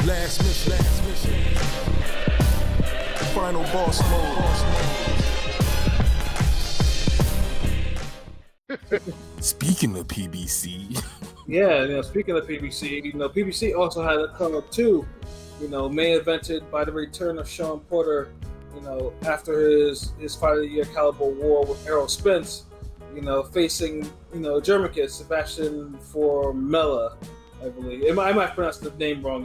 Last mission. Final boss mode. Speaking of PBC. Yeah, speaking of PBC, PBC also had a card too. Main evented by the return of Shawn Porter. After his Fight of the Year caliber war with Errol Spence. Facing German kid Sebastian Formella, I believe. I might pronounce the name wrong.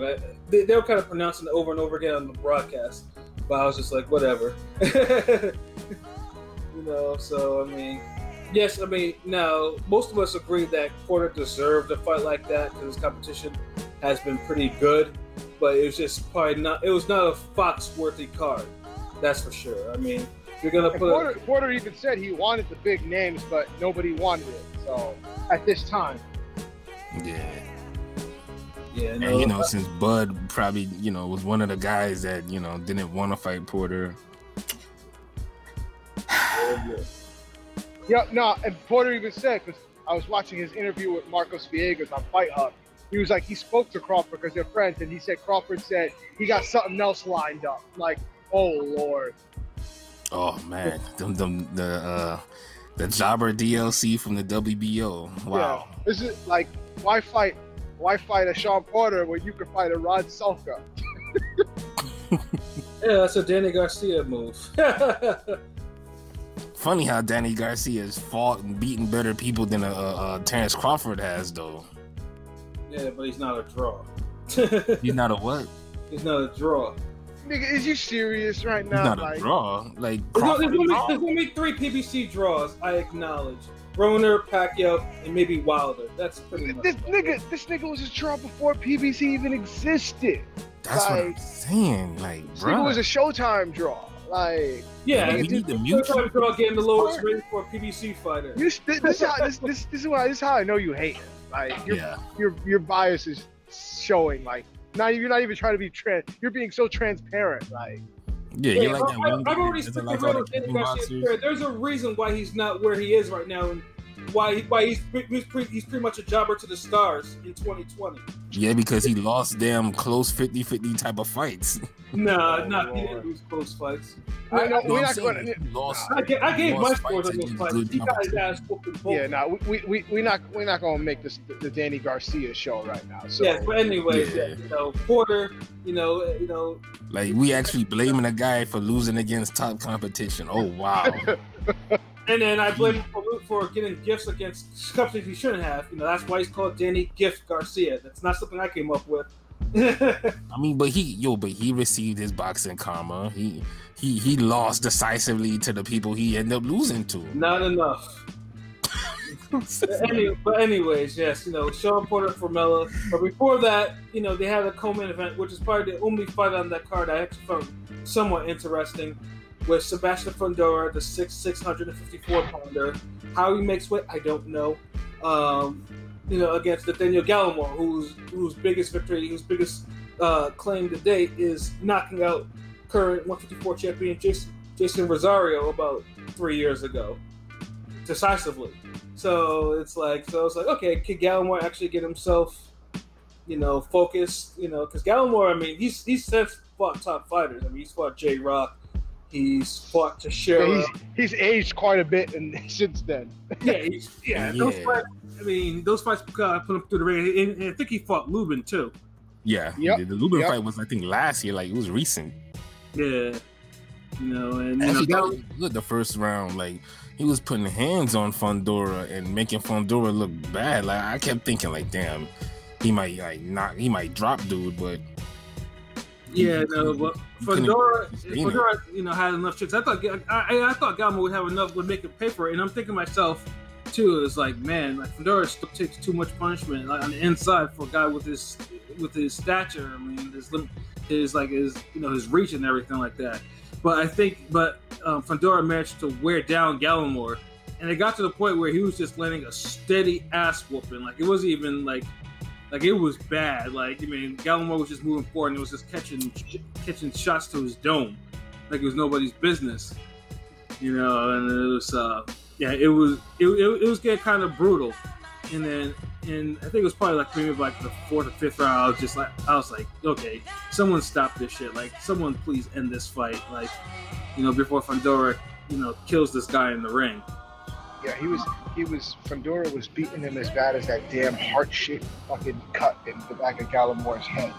They were kind of pronouncing it over and over again on the broadcast, but I was just like, whatever. So yes, now most of us agree that Porter deserved a fight like that because his competition has been pretty good, but it was just probably not. It was not a Fox-worthy card, that's for sure. You're gonna put Porter even said he wanted the big names, but nobody wanted it. So at this time, and since Bud probably was one of the guys that didn't want to fight Porter. And Porter even said, because I was watching his interview with Marcos Villegas on Fight Hub. He was like, he spoke to Crawford because they're friends, and he said Crawford said he got something else lined up. Like, oh Lord. Oh man, the Jobber DLC from the WBO. Wow. Yeah. This is like, why fight a Shawn Porter when you can fight a Rod Sulka? Yeah, that's a Danny Garcia move. Funny how Danny Garcia has fought and beaten better people than Terrence Crawford has, though. Yeah, but he's not a draw. He's not a what? He's not a draw. Nigga, is you serious right now? He's not a draw. Like, Crawford there's only 3 PBC draws, I acknowledge. Broner, Pacquiao, and maybe Wilder. That's pretty much this nigga was a draw before PBC even existed. That's what I'm saying. Like, this bro, nigga was a Showtime draw. Like, yeah, we need the mute. Showtime draw getting the lowest rating for a PBC fighter. This is how I know you hate him. Like, your bias is showing. Like, you're not even trying to be you're being so transparent. Like. Yeah, you're like that one. I've already spoken about Danny Garcia. There's a reason why he's not where he is right now, and why he's pretty much a jobber to the stars in 2020. Yeah, because he lost damn close 50-50 type of fights. He didn't lose close fights. I gave my scores on those fights. You guys asked whooping both. Yeah, we're not gonna make this the Danny Garcia show right now. So. Yeah, but anyways, Porter, like we actually blaming a guy for losing against top competition. Oh wow. And then I blame him for getting gifts against companies he shouldn't have. That's why he's called Danny Gift Garcia. That's not something I came up with. But he received his boxing karma. He lost decisively to the people he ended up losing to. Not enough. But anyways, yes, Shawn Porter for Formella. But before that, they had a co-main event, which is probably the only fight on that card I actually found somewhat interesting, with Sebastian Formella, the 654-pounder. How he makes weight, I don't know. Against Nathaniel Gallimore, whose biggest victory, whose biggest claim to date is knocking out current 154 champion Jason Rosario about 3 years ago, decisively. So it's like, okay, can Gallimore actually get himself, focused? Because Gallimore, he's since fought top fighters. He's fought J Rock. He's fought Teixeira. He's aged quite a bit since then. Those fights. Those fights put him through the ring, and I think he fought Lubin too. Yeah, the Lubin fight was, I think, last year. Like, it was recent. Yeah, and look, the first round, like, he was putting hands on Fundora and making Fundora look bad. Like, I kept thinking, like, damn, he might drop dude, but. But Fundora, had enough tricks. I thought Gallimore would have enough, would make it pay for it, and I'm thinking to myself too. It's like, man, like Fundora still takes too much punishment on the inside for a guy with his stature. His reach and everything like that. But I think, Fundora managed to wear down Gallimore, and it got to the point where he was just landing a steady ass whooping. Like, it wasn't even like it was bad. Like, Gallimore was just moving forward and it was just catching shots to his dome, like it was nobody's business, and it was it was getting kind of brutal. And then and I think it was probably like maybe like the 4th or 5th round. I was like, okay, someone stop this shit. Like, someone please end this fight. Like, before Fundora, kills this guy in the ring. Yeah, he was. Fundora was beating him as bad as that damn heart-shaped fucking cut in the back of Gallimore's head.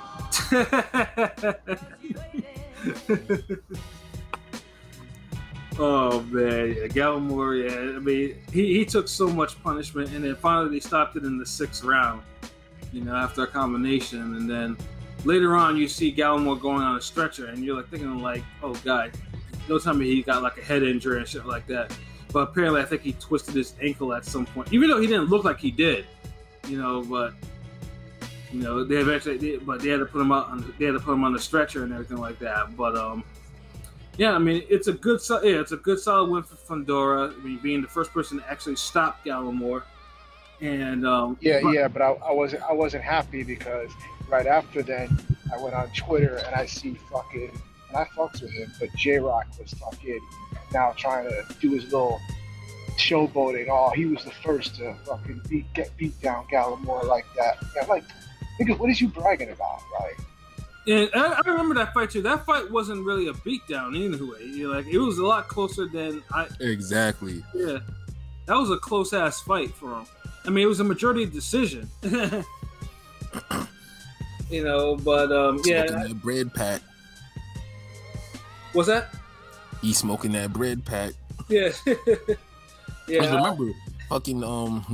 Oh man, yeah, Gallimore. Yeah, I mean, he took so much punishment, and then finally they stopped it in the 6th round. After a combination, and then later on you see Gallimore going on a stretcher, and you're like thinking like, oh god, no time he got like a head injury and shit like that. But apparently, I think he twisted his ankle at some point, even though he didn't look like he did. But they eventually, they had to put him out. They had to put him on the stretcher and everything like that. But yeah, I mean, it's a good solid win for Fundora. I mean, being the first person to actually stop Gallimore. And but I wasn't happy because right after then I went on Twitter and I see fucking, and I fucks with him, but J-Rock was fucking now trying to do his little showboating. Oh, he was the first to fucking get beat down Gallimore like that. And I'm like, nigga, what is you bragging about? Like, and I remember that fight too. That fight wasn't really a beatdown anyway. Like, it was a lot closer than Exactly. Yeah, that was a close ass fight for him. I mean, it was a majority decision. But yeah. Smoking that bread pack. What's that? He's smoking that bread pack. Yeah. Yeah. I remember fucking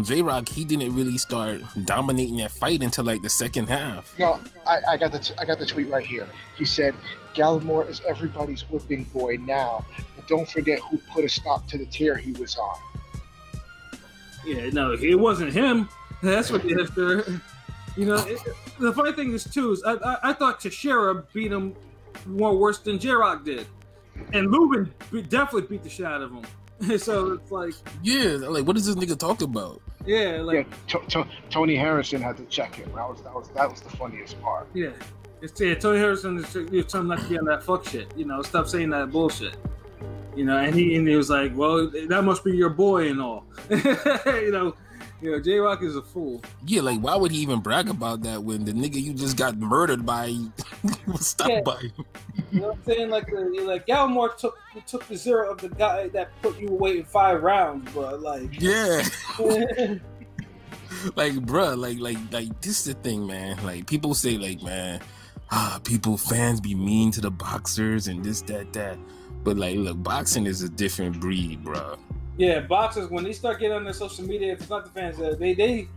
J-Rock, he didn't really start dominating that fight until like the second half. No, I got the tweet right here. He said, Gallimore is everybody's whipping boy now, but don't forget who put a stop to the tear he was on. Yeah, no, it wasn't him. That's what the funny thing is too is I thought Teixeira beat him more worse than J-Rock did, and Lubin definitely beat the shit out of him. So it's like, yeah, like what is this nigga talking about? Yeah, like Tony Harrison had to check him. That was the funniest part. Yeah, Tony Harrison is telling him not to be on that fuck shit. Stop saying that bullshit. And he was like, well, that must be your boy and all. J-Rock is a fool. Yeah, like why would he even brag about that when the nigga you just got murdered by was stopped by him? You know what I'm saying? Like Gallimore took the zero of the guy that put you away in 5 rounds, bro. Like, yeah. Like, bro, like this is the thing, man. Like people say, like, man, fans be mean to the boxers and this, that. But like, look, boxing is a different breed, bro. Yeah, boxers, when they start getting on their social media, if it's not the fans, they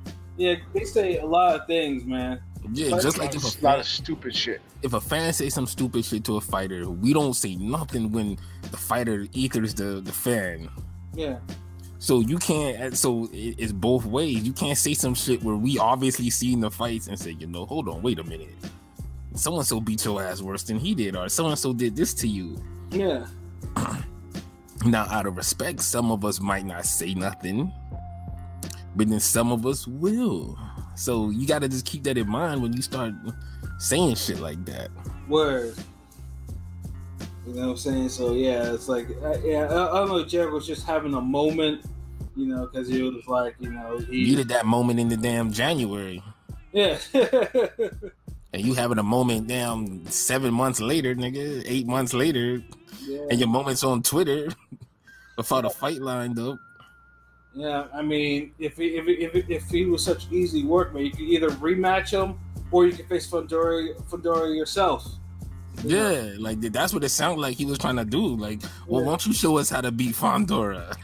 say a lot of things, man. Yeah, just like a lot of stupid shit. If a fan say some stupid shit to a fighter, we don't say nothing when the fighter ethers the fan. Yeah. So you can't. So it's both ways. You can't say some shit where we obviously seen the fights and say, hold on, wait a minute. So and so beat your ass worse than he did, or so and so did this to you. Yeah. Now, out of respect, some of us might not say nothing, but then some of us will. So you got to just keep that in mind when you start saying shit like that. Word. You know what I'm saying? So yeah, it's like, I don't know. Jared was just having a moment, because he was like, he needed that moment in the damn January. Yeah. And you having a moment damn 7 months later, nigga, 8 months later. Yeah. And your moment's on Twitter before the fight lined up. Yeah, I mean, if he was such easy work, man, you could either rematch him or you can face Fundora yourself. Yeah, like that's what it sounded like he was trying to do. Like, well, why don't you show us how to beat Fundora?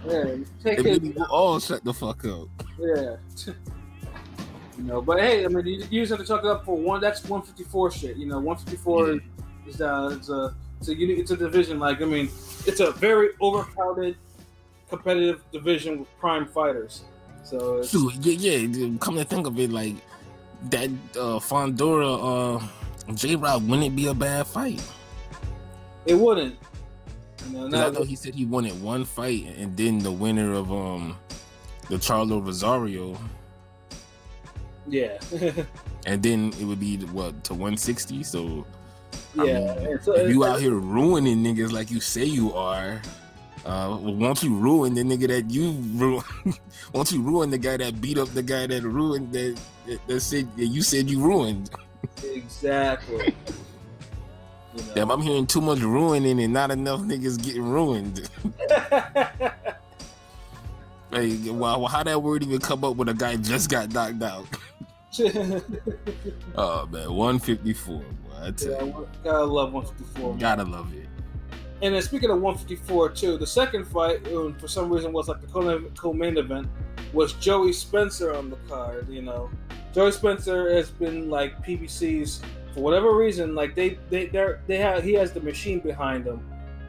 Yeah, we'll all shut the fuck up. Yeah. But hey, I mean, you just have to chalk it up for one. That's 154 shit. 154 is it's a division. Like, I mean, it's a very overcrowded, competitive division with prime fighters. So come to think of it, like that Fundora J-Rock wouldn't be a bad fight. It wouldn't. I know he said he wanted one fight, and then the winner of the Charlo Rosario. Yeah. And then it would be to 160. So yeah. I mean, if you out here ruining niggas like you say you are, Won't you ruin the nigga that you ruin? Won't you ruin the guy that beat up the guy that ruined that said you said you ruined? Exactly. You know. Damn, I'm hearing too much ruining and not enough niggas getting ruined. Hey, wow, how that word even come up when a guy just got knocked out? Oh man, 154. Boy, I tell you. Gotta love 154. Man. Gotta love it. And then speaking of 154 too, the second fight, for some reason, was like the co-main event, was Joey Spencer on the card. You know, Joey Spencer has been like PBC's for whatever reason. Like he has the machine behind him,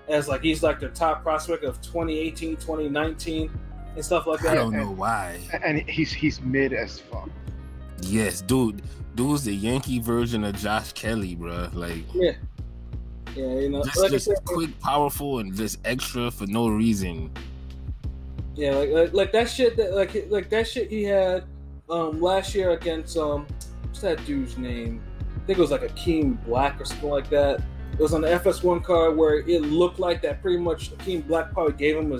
as like he's like their top prospect of 2018, 2019, and stuff like that. I don't know why. And he's mid as fuck. Yes, dude's the Yankee version of Josh Kelly, bro. Like yeah, you know, just, like just I said, quick, powerful, and just extra for no reason. Yeah, like that shit like that shit he had last year against what's that dude's name? I think it was like Akeem Black or something like that. It was on the FS1 card where it looked like that pretty much Akeem Black probably gave him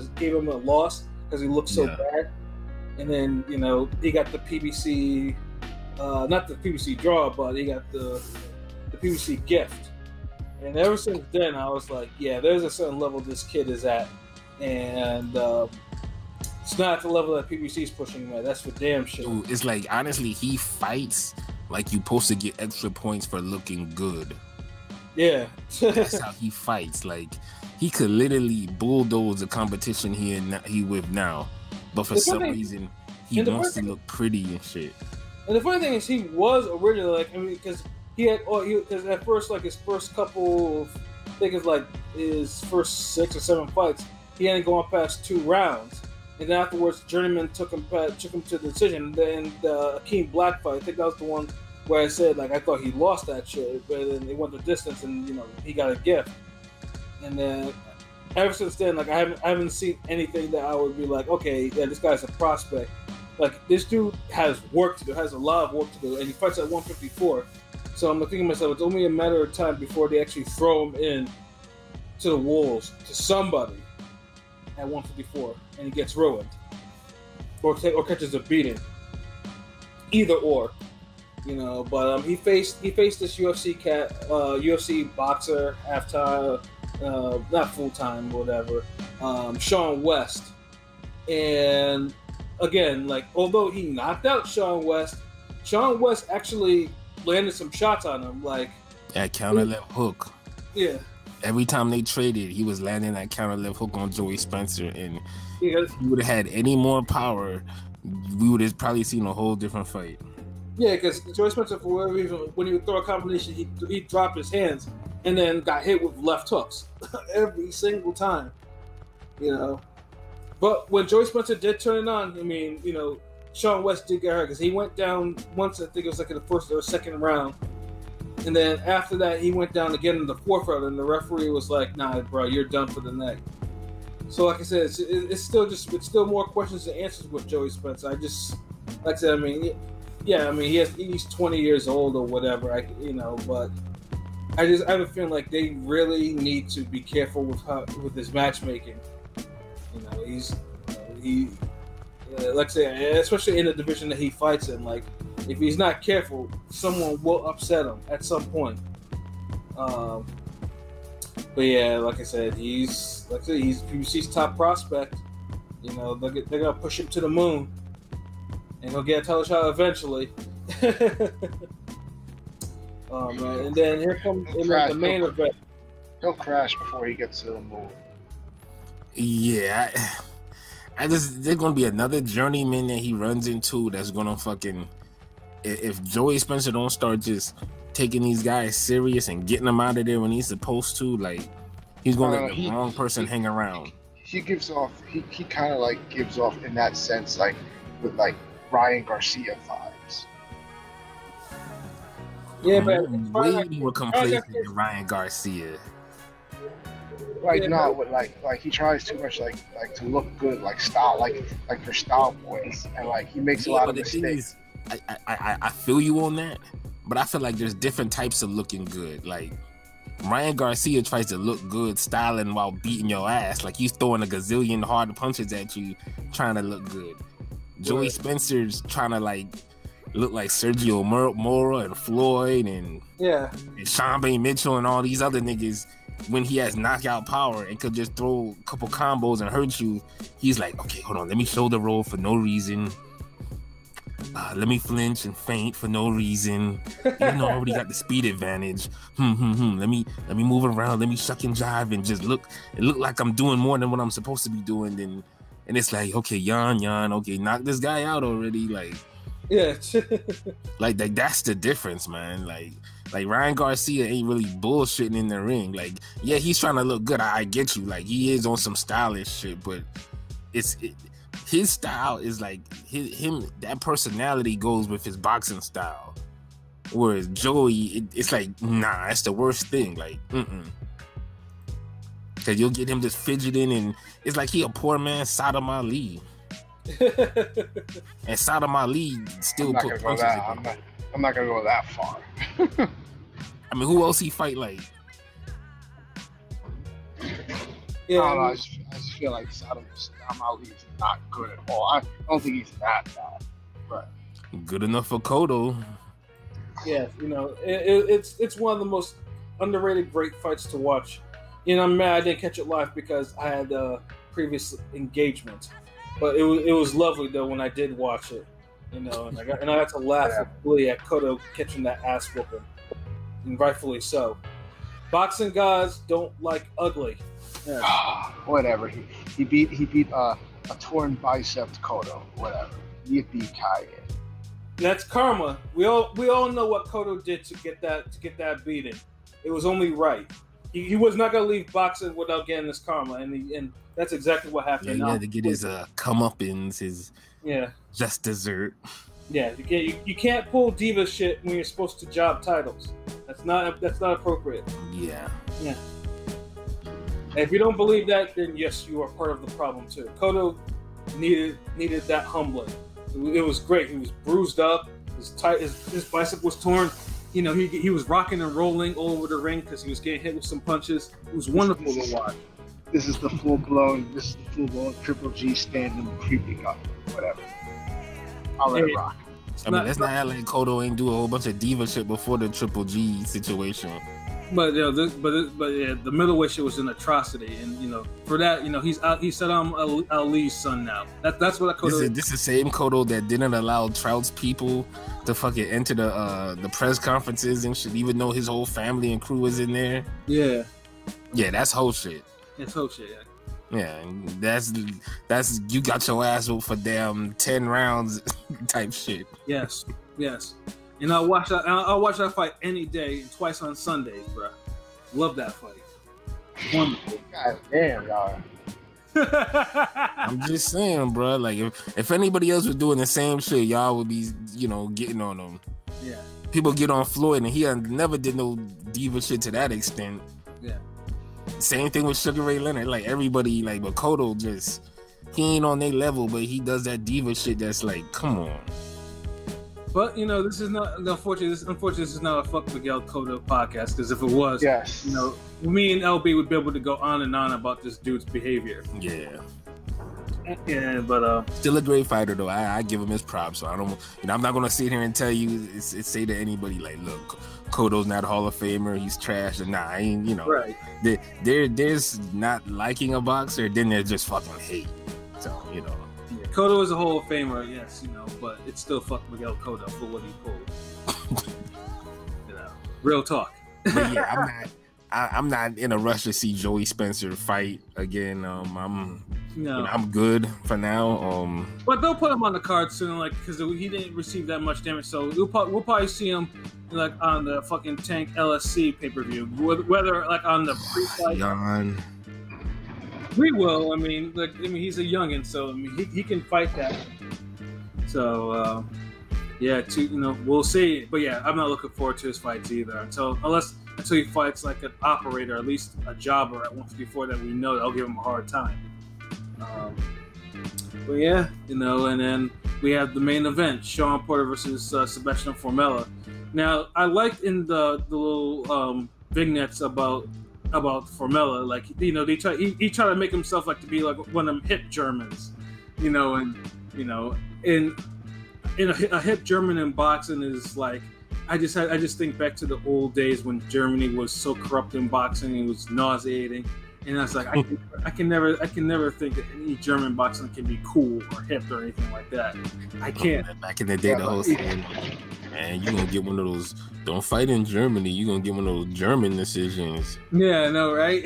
a loss because he looked so bad. And then, you know, he got the PBC not the PBC draw, but he got the PBC gift. And ever since then, I was like, yeah, there's a certain level this kid is at. And it's not at the level that PBC's pushing him at. That's for damn sure. Dude, it's like, honestly, he fights like you're supposed to get extra points for looking good. Yeah. That's how he fights. Like, he could literally bulldoze the competition he with now. But for some reason, he wants to look pretty and shit. And the funny thing is, he was originally like, I mean, because because at first, like his first couple of, I think it's like his first 6 or 7 fights, he hadn't gone past 2 rounds. And then afterwards, Journeyman took him to the decision. And then the Akeem Black fight, I think that was the one where I said, like, I thought he lost that shit, but then it went the distance, and you know he got a gift. And then ever since then, like I haven't seen anything that I would be like, okay, yeah, this guy's a prospect. Like, this dude has work to do, has a lot of work to do, and he fights at 154. So I'm thinking to myself, it's only a matter of time before they actually throw him in to the wolves, to somebody at 154, and he gets ruined. Or catches a beating. Either or. You know, but he faced this UFC boxer half-time, not full-time, whatever, Shawn West. And again, like, although he knocked out Shawn West actually landed some shots on him, like that counter left hook. Yeah. Every time they traded, he was landing that counter left hook on Joey Spencer, and if he would have had any more power, we would have probably seen a whole different fight. Yeah, because Joey Spencer, for whatever reason, when he would throw a combination, he dropped his hands and then got hit with left hooks every single time. You know. But when Joey Spencer did turn it on, I mean, you know, Shawn West did get hurt because he went down once, I think it was like in the first or second round. And then after that, he went down again in the 4th round, and the referee was like, nah, bro, you're done for the night. So like I said, it's still more questions than answers with Joey Spencer. Like I said, I mean, yeah, I mean, he's 20 years old or whatever, but I have a feeling like they really need to be careful with his matchmaking. You know, like I say, especially in the division that he fights in, like, if he's not careful, someone will upset him at some point. But yeah, like I said, he's PBC's top prospect. You know, they're gonna push him to the moon, and he'll get a title shot eventually. Oh man! And then here comes the main event. He'll crash before he gets to the moon. Yeah, there's gonna be another journeyman that he runs into that's gonna fucking. If Joey Spencer don't start just taking these guys serious and getting them out of there when he's supposed to, like, he's gonna let the wrong person hang around. He gives off. He kind of like gives off in that sense, like with like Ryan Garcia vibes. Yeah, but way more complacent than Ryan Garcia. Like, no, but like he tries too much, like to look good, like style, like for style points, and like he makes a lot of mistakes. I feel you on that, but I feel like there's different types of looking good. Like Ryan Garcia tries to look good styling while beating your ass. Like he's throwing a gazillion hard punches at you, trying to look good. Joey Spencer's trying to like look like Sergio Mora and Floyd and Sean Bay Mitchell and all these other niggas when he has knockout power and could just throw a couple combos and hurt you. He's like, okay, hold on, let me shoulder roll for no reason. Let me flinch and feint for no reason. Even though I already got the speed advantage. Let me move around. Let me shuck and jive and just look like I'm doing more than what I'm supposed to be doing. And it's like, okay, yawn, okay, knock this guy out already. Like, yeah, like that's the difference, man. Like Ryan Garcia ain't really bullshitting in the ring. Like, yeah, he's trying to look good. I get you. Like, he is on some stylish shit, but his style is like him. That personality goes with his boxing style. Whereas Joey, it's like, nah, that's the worst thing. Like, because you'll get him just fidgeting, and it's like he a poor man Saddam Ali. And Saddam Ali still put punches in him. I'm not gonna go that far. I mean, who else he fight like? Yeah, I don't know, I just feel like Saddam Ali is not good at all. I don't think he's that bad. But good enough for Cotto. Yeah, you know, it's one of the most underrated great fights to watch. You know, I'm mad I didn't catch it live because I had a previous engagement. But it was lovely though when I did watch it. You know, and I got to laugh at Cotto catching that ass whooping, and rightfully so. Boxing guys don't like ugly. Yeah. Whatever. He beat a torn bicep to Cotto. Whatever. Yippee ki. That's karma. We all know what Cotto did to get that beating. It was only right. He was not gonna leave boxing without getting this karma, and that's exactly what happened. Yeah, he had to get his comeuppance, his just dessert. Yeah, you can't pull diva shit when you're supposed to job titles. That's not appropriate. Yeah. Yeah. And if you don't believe that, then yes, you are part of the problem too. Cotto needed that humbling. It was great. He was bruised up. His bicep was torn. You know, he was rocking and rolling all over the ring because he was getting hit with some punches. It was wonderful to watch. This is the full blown Triple G standing creeping up. Whatever. I'll let it rock. I mean, let's not act like Cotto ain't do a whole bunch of diva shit before the Triple G situation. But you know, the middleweight shit was an atrocity, and you know, for that, you know, he said I'm Ali's son now. That's what Cotto. This is the same Cotto that didn't allow Trout's people to fucking enter the press conferences and shit, even though his whole family and crew was in there. Yeah, that's whole shit. It's whole shit. Yeah, that's you got your ass whooped for damn 10 rounds type shit. Yes. And I'll watch that fight any day, twice on Sundays, bro. Love that fight. Wonderful. God damn, y'all. I'm just saying, bro. Like, if anybody else was doing the same shit, y'all would be, you know, getting on them. Yeah. People get on Floyd, and he never did no diva shit to that extent. Yeah. Same thing with Sugar Ray Leonard. Like, everybody, like, but Cotto he ain't on their level, but he does that diva shit that's like, come on. But you know, this is not unfortunately. This is not a Fuck Miguel Cotto podcast, because if it was, yes, you know, me and LB would be able to go on and on about this dude's behavior. Yeah. Yeah, but still a great fighter though. I give him his props. So I don't, you know, I'm not gonna sit here and tell you, say to anybody like, look, Cotto's not a Hall of Famer. He's trash. And nah, I ain't. You know, right? There's not liking a boxer. Then there's just fucking hate. So you know. Cotto is a Hall of Famer, yes, you know, but it's still Fuck Miguel Cotto for what he pulled. You know, real talk. But yeah, I'm not in a rush to see Joey Spencer fight again. I'm good for now. But they'll put him on the card soon, like, because he didn't receive that much damage, so we'll probably see him like on the fucking Tank LSC pay-per-view, whether like on the pre-fight. Shawn. We will. I mean, he's a youngin', so I mean, he can fight that. So, we'll see. But yeah, I'm not looking forward to his fights either until he fights like an operator, at least a jobber at 154 that we know that'll give him a hard time. But yeah, you know, and then we have the main event: Shawn Porter versus Sebastian Formella. Now, I liked in the little vignettes about Formella. Like, you know, he tried to make himself like to be like one of them hip Germans, you know, and you know, in a hip German in boxing is like, I just think back to the old days when Germany was so corrupt in boxing, it was nauseating. And I was like, I can never think that any German boxing can be cool or hip or anything like that. I can't. Back in the day, the whole thing, man, you're gonna get one of those. Don't fight in Germany. You're gonna get one of those German decisions. Yeah, I know, right?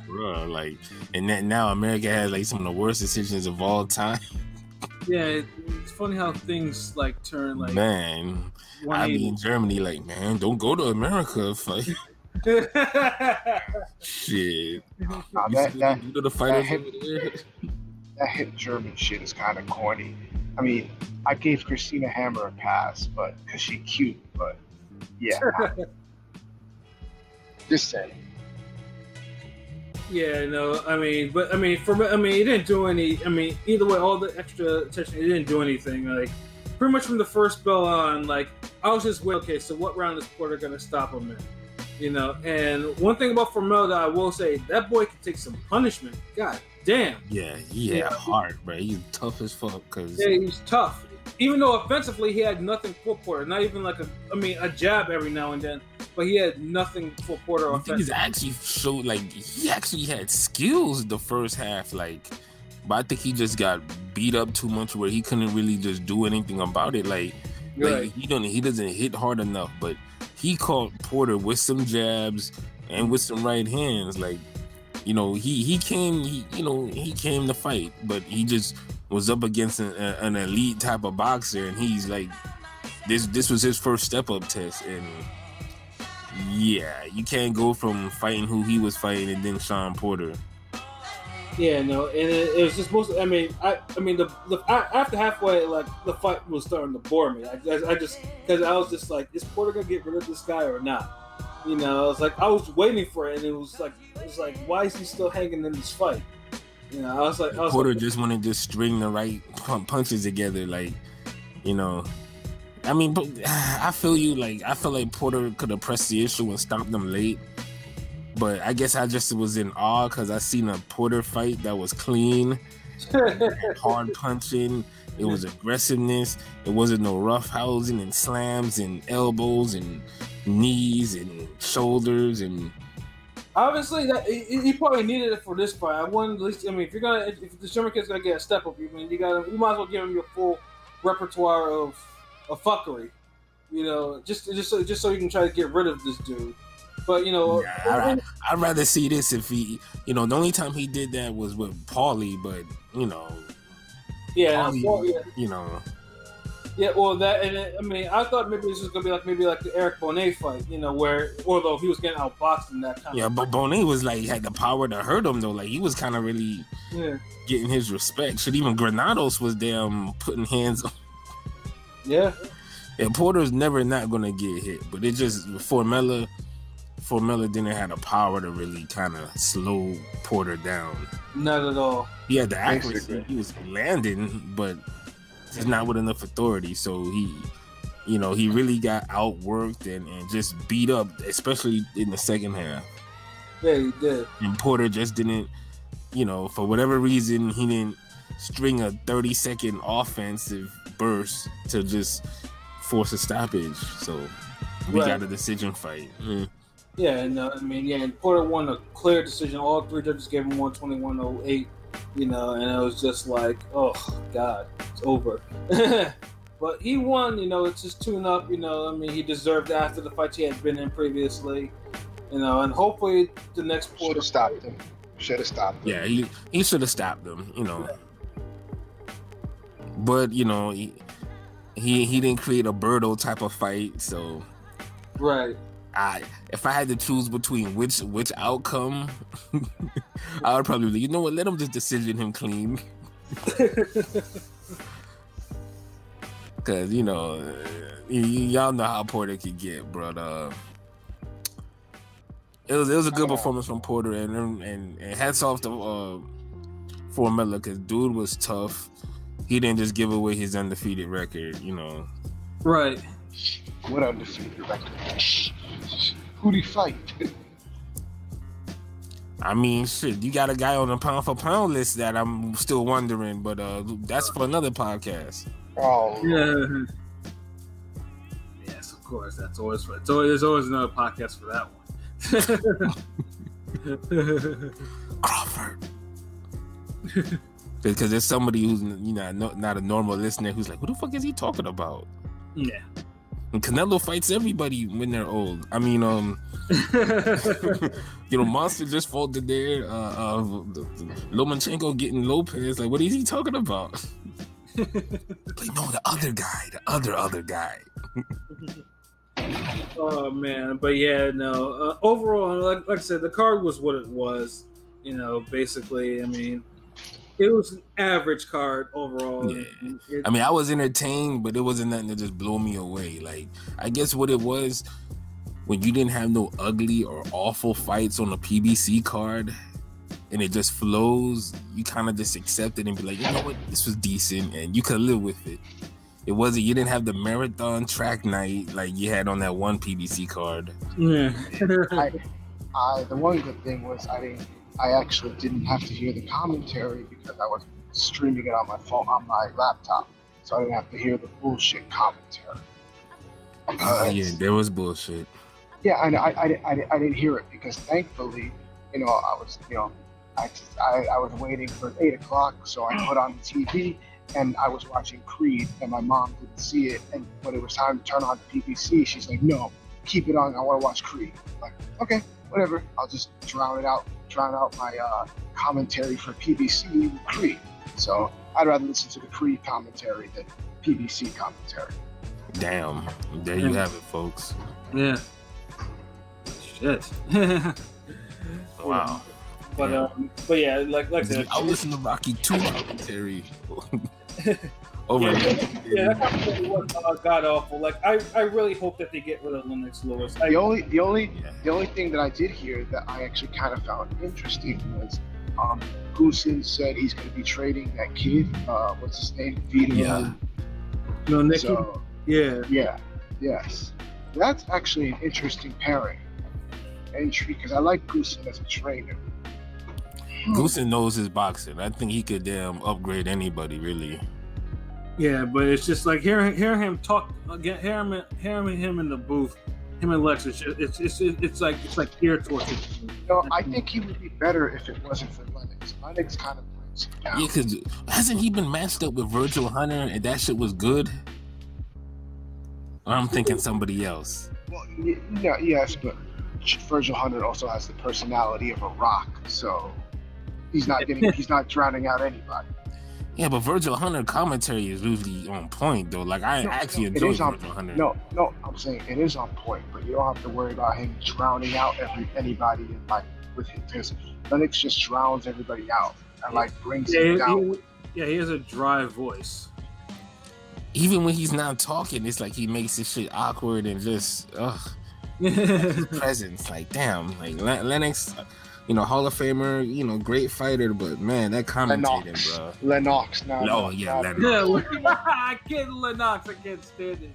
Bro, like, and that now America has like some of the worst decisions of all time. Yeah, it's funny how things like turn like. Man, I be in Germany, like, man, don't go to America. Fight. Shit. That hip German shit is kind of corny. I mean, I gave Christina Hammer a pass, but because she's cute, but yeah. Just saying. Yeah, no, I mean, but I mean, it didn't do any. I mean, either way, all the extra attention, it didn't do anything. Like, pretty much from the first bell on, like, I was just waiting. Okay, so what round is Porter gonna stop him in? You know, and one thing about Formella that I will say, that boy can take some punishment. God damn. Yeah, he had heart, bro. He's tough as fuck. Yeah, he's tough. Even though offensively he had nothing for Porter, not even like a jab every now and then, but he had nothing for Porter offensively. He's actually showed like he actually had skills the first half, like, but I think he just got beat up too much where he couldn't really just do anything about it. Like he doesn't hit hard enough, but he caught Porter with some jabs and with some right hands. Like, you know, he came to fight, but he just was up against an elite type of boxer, and he's like, this was his first step up test, and yeah, you can't go from fighting who he was fighting and then Shawn Porter. Yeah, no, and it was just mostly. I mean, after halfway, like the fight was starting to bore me. I just because I was just like, is Porter gonna get rid of this guy or not? You know, I was like, I was waiting for it, and it was like, why is he still hanging in this fight? You know, I was like, Porter just wanted to string the right punches together, like, you know. I mean, but I feel you. Like, I feel like Porter could have pressed the issue and stopped them late. But I guess I just was in awe because I seen a Porter fight that was clean, hard punching. It was aggressiveness. It wasn't no rough housing and slams and elbows and knees and shoulders and. Obviously, that he probably needed it for this fight. I want at least. I mean, if the German kid's gonna get a step up, you might as well give him your full repertoire of fuckery. You know, just so you can try to get rid of this dude. But, you know, I'd rather see this if he, you know, the only time he did that was with Paulie, but, you know, Paulie, you know. Yeah, well, that, and I mean, I thought maybe this was gonna be like the Eric Bonet fight, you know, where although he was getting outboxed in that kind. Yeah, but Bonet was like had the power to hurt him though. Like he was kind of really getting his respect. Shit, even Granados was damn putting hands on. Yeah. And Porter's never not gonna get hit, but it just Formella didn't have the power to really kind of slow Porter down. Not at all. He had the accuracy. He was landing, but he's not with enough authority. So he really got outworked and just beat up, especially in the second half. Yeah, he did. And Porter just didn't, you know, for whatever reason, he didn't string a 30-second offensive burst to just force a stoppage. So we got a decision fight. Yeah, and and Porter won a clear decision. All three judges gave him 121.08. You know, and it was just like, oh God, it's over. But he won. You know, it's just tune up. You know, I mean, he deserved after the fights he had been in previously. You know, and hopefully the next Porter stopped him. Should have stopped him. Yeah, he should have stopped him. You know, but you know, he didn't create a Birdo type of fight, so right. If I had to choose between which outcome, I would probably be, you know what, let him just decision him clean. Because, you know, y'all know how Porter could get, bro. It was a good performance from Porter, and hats off to Formella, because dude was tough. He didn't just give away his undefeated record, you know. Right. What undefeated record? Who'd he fight? I mean, shit, you got a guy on the pound for pound list that I'm still wondering, but that's for another podcast. Oh, Yeah. Yes, of course. There's always another podcast for that one. Crawford. Because there's somebody who's not a normal listener who's like, who the fuck is he talking about? Yeah. And Canelo fights everybody when they're old. I mean, Monster just folded there. Lomachenko getting Lopez. Like, what is he talking about? Like, no, the other guy. The other guy. Oh, man. But, yeah, no. Overall, like I said, the card was what it was. Basically, I mean, it was an average card overall. Yeah. I mean, I was entertained, but it wasn't nothing to just blow me away. Like, I guess what it was, when you didn't have no ugly or awful fights on the PBC card, and it just flows, you kind of just accept it and be like, you know what, this was decent, and you could live with it. It wasn't, you didn't have the marathon track night like you had on that one PBC card. Yeah. The one good thing was I actually didn't have to hear the commentary because I was streaming it on my phone, on my laptop, so I didn't have to hear the bullshit commentary. Yeah, there was bullshit. Yeah, I didn't hear it because thankfully, I was, I was waiting for 8 o'clock, so I put on the TV and I was watching Creed, and my mom didn't see it, and when it was time to turn on the PBC, she's like, no, keep it on, I want to watch Creed. I'm like, okay, whatever, I'll just drown out my commentary for PBC with Creed. So I'd rather listen to the Creed commentary than PBC commentary. Damn, there you have it, folks. Yeah. Shit. Wow. But yeah, like I said, I'll listen to Rocky 2 commentary. Over. Yeah, that commentary was god awful. Like I really hope that they get rid of Lennox Lewis. The only thing that I did hear that I actually kind of found interesting was Goosen said he's going to be trading that kid. What's his name? Vito. Yeah. No, Nicky. So, yeah. Yes. That's actually an interesting pairing. Because I like Goosen as a trainer. Goosen knows his boxing. I think he could upgrade anybody, really. Yeah, but it's just like hearing him talk again, hearing him in the booth, him and Lex. It's like ear torture. I think he would be better if it wasn't for Lennox. Lennox kind of brings him down. Yeah, because hasn't he been matched up with Virgil Hunter and that shit was good? Or I'm thinking somebody else. Well, yes, but Virgil Hunter also has the personality of a rock, so he's not drowning out anybody. Yeah, but Virgil Hunter commentary is usually on point though. Like I actually enjoy Virgil Hunter. No, I'm saying it is on point, but you don't have to worry about him drowning out anybody with him, because Lennox just drowns everybody out and brings him down. He has a dry voice. Even when he's not talking, it's like he makes this shit awkward and just his presence. Like damn, like Lennox. Hall of Famer, great fighter, but man, that commentating, bro. Lennox, now. Oh yeah, Lennox. Yeah, I can't Lennox. I can't stand it.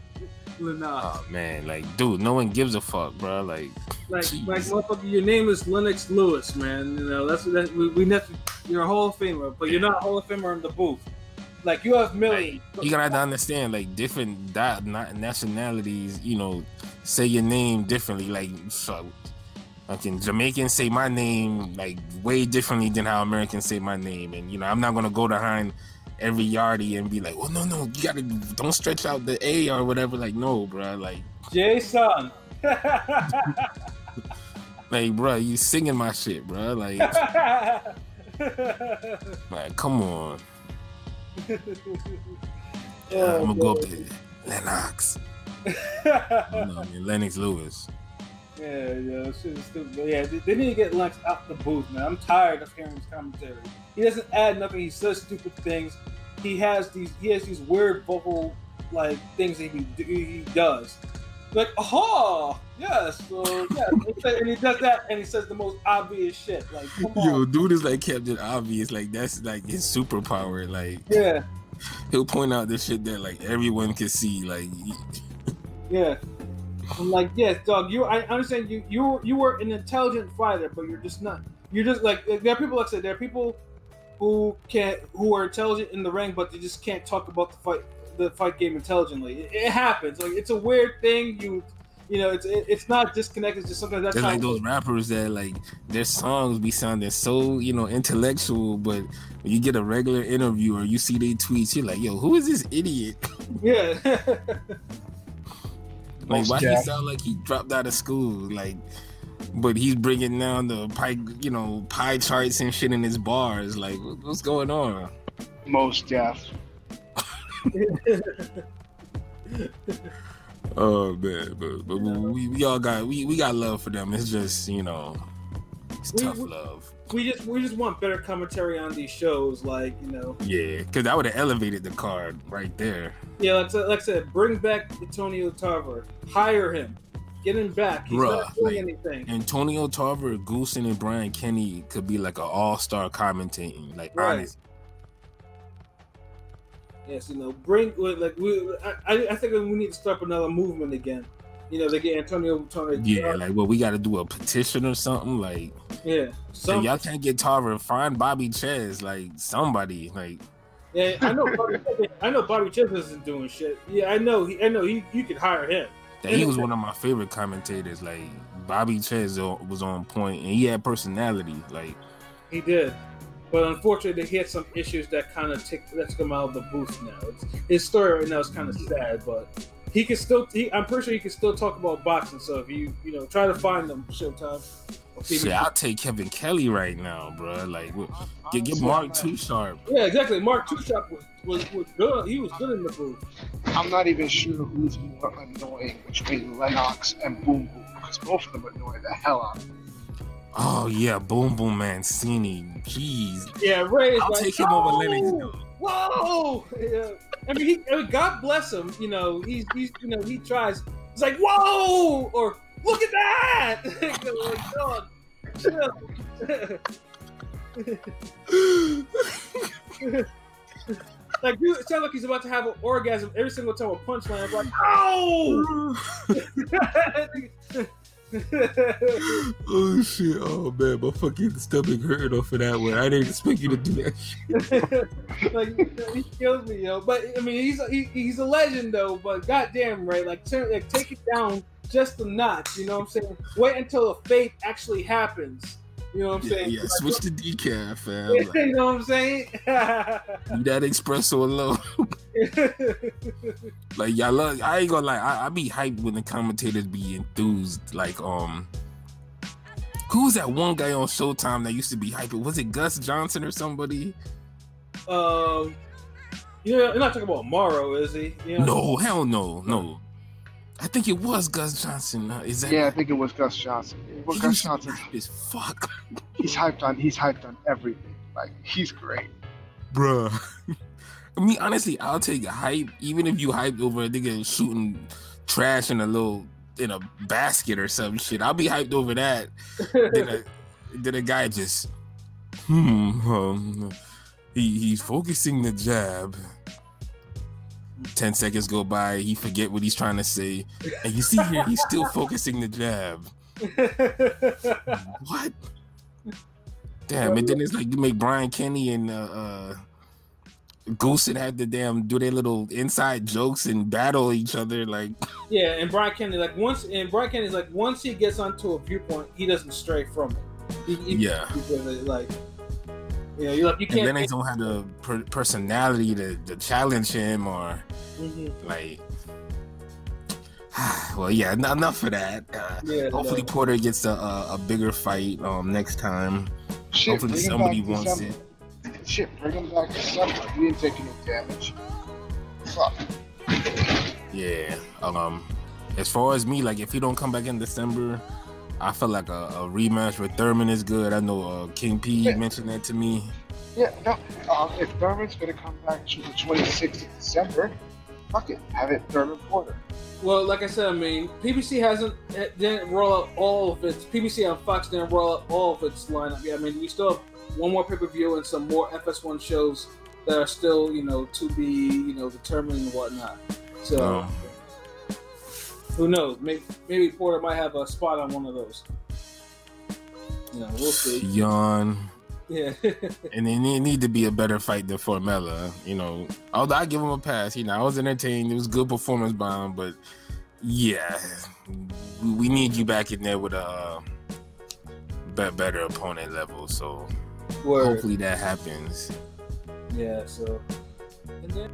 Lennox. Oh man, dude, no one gives a fuck, bro. Like motherfucker, your name is Lennox Lewis, man. We never. You're a Hall of Famer, but you're not a Hall of Famer in the booth. You have millions. You gotta understand, different nationalities, say your name differently. Jamaicans say my name way differently than how Americans say my name, and I'm not gonna go behind every yardie and be like, "Oh no, you don't stretch out the A or whatever." No, bro, Jason. Bro, you singing my shit, bro. Come on. I'm gonna go up to Lennox. Lennox Lewis. Yeah, shit is stupid. But yeah, they need to get Lex out the booth, man. I'm tired of hearing his commentary. He doesn't add nothing. He says stupid things. He has these weird vocal things that he does. Yes, so yeah, and he does that, and he says the most obvious shit. Come on. Yo, dude is Captain Obvious. That's his superpower. Yeah, he'll point out the shit that everyone can see. Yeah. I'm like, yes, dog. I understand you were an intelligent fighter, but you're just not. You're just like there are people like I said. There are people who are intelligent in the ring, but they just can't talk about the fight game intelligently. It happens. Like it's a weird thing. You know, it's not disconnected. It's just sometimes that's It's how like those rappers that like their songs be sounding so intellectual, but when you get a regular interview or you see their tweets, you're like, yo, who is this idiot? Yeah. Like why he sound like he dropped out of school? Like, but he's bringing down the pie charts and shit in his bars. Like, what's going on? Most deaf. Oh man, but we all got we got love for them. It's just it's tough love. We just want better commentary on these shows, like Yeah, because that would have elevated the card right there. Yeah, like I said, bring back Antonio Tarver, hire him, get him back. He's not doing anything. Antonio Tarver, Goosen, and Brian Kenny could be like an all-star commentating, like honest. Yes, I think we need to start another movement again. They get Antonio. Yeah, like we got to do a petition or something. Like, yeah, y'all can't get Tarver. Find Bobby Ches, like somebody. Like, yeah, I know. Bobby Ches isn't doing shit. Yeah, I know. You could hire him. He was one of my favorite commentators. Like Bobby Ches was on point, and he had personality. Like he did. But unfortunately, he had some issues that kind of took him out of the booth now. His story right now is kind of sad, but he can still. I'm pretty sure he can still talk about boxing. So if you try to find them, Showtime. Shit, I'll take Kevin Kelly right now, bro. Like get Mark Too Sharp. Yeah, exactly. Mark Too Sharp was good. He was good in the booth. I'm not even sure who's more annoying between Lennox and Boom Boom, because both of them annoy the hell out of me. Oh yeah, Boom Boom Mancini. Jeez. Yeah, Ray. I'll take him over Lennox though. Whoa! Yeah. I mean, God bless him. He tries. He's like, whoa, or look at that. Like, dog, chill. Like, dude, it sounds like he's about to have an orgasm every single time a punchline. I'm like, oh! Oh shit! Oh man, my fucking stomach hurt off of that one. I didn't expect you to do that shit. Like he kills me, But I mean, he's a legend though. But goddamn, right? Like take it down just a notch. You know what I'm saying? Wait until the fate actually happens. You know what I'm saying? Yeah, switch to decaf, fam. Like, you know what I'm saying? Leave that espresso alone. Like y'all love. I ain't gonna lie. I be hyped when the commentators be enthused. Like who was that one guy on Showtime that used to be hyped? Was it Gus Johnson or somebody? Yeah, you're not talking about Morrow, is he? No, hell no. I think it was Gus Johnson. Is that? Yeah, I think it was Gus Johnson. Well, Gus Johnson is fuck. He's hyped on everything. Like he's great, bruh. I mean, honestly, I'll take a hype, even if you hyped over a nigga shooting trash in a basket or some shit. I'll be hyped over that. then a guy just, he's focusing the jab. 10 seconds go by, he forget what he's trying to say, and you see here he's still focusing the jab. What? Damn! And then it's like you make Brian Kenny and Goosen have to do their little inside jokes and battle each other. Like yeah, and Brian Kenny once he gets onto a viewpoint, he doesn't stray from it. He you can't. And then they don't have the personality to challenge him or like. Well, yeah, enough of that. Hopefully, Porter gets a bigger fight next time. Shit, hopefully, somebody wants it. Shit, bring him back December. He didn't take any damage. Fuck. Yeah. As far as me, like, if he don't come back in December, I feel like a rematch with Thurman is good. I know King P mentioned that to me. Yeah, no. If Thurman's gonna come back to the 26th of December, fuck it, have it Thurman Porter. Well, like I said, I mean, PBC didn't roll out all of its. PBC on Fox didn't roll out all of its lineup. Yeah, I mean, we still have one more pay-per-view and some more FS1 shows that are still, to be, determined and whatnot. So, Who knows? Maybe Porter might have a spot on one of those. We'll see. Yawn. Yeah. And it need to be a better fight than Formella. Although I give him a pass. I was entertained. It was good performance by him, but yeah, we need you back in there with a better opponent level. So hopefully that happens. Yeah. So. And then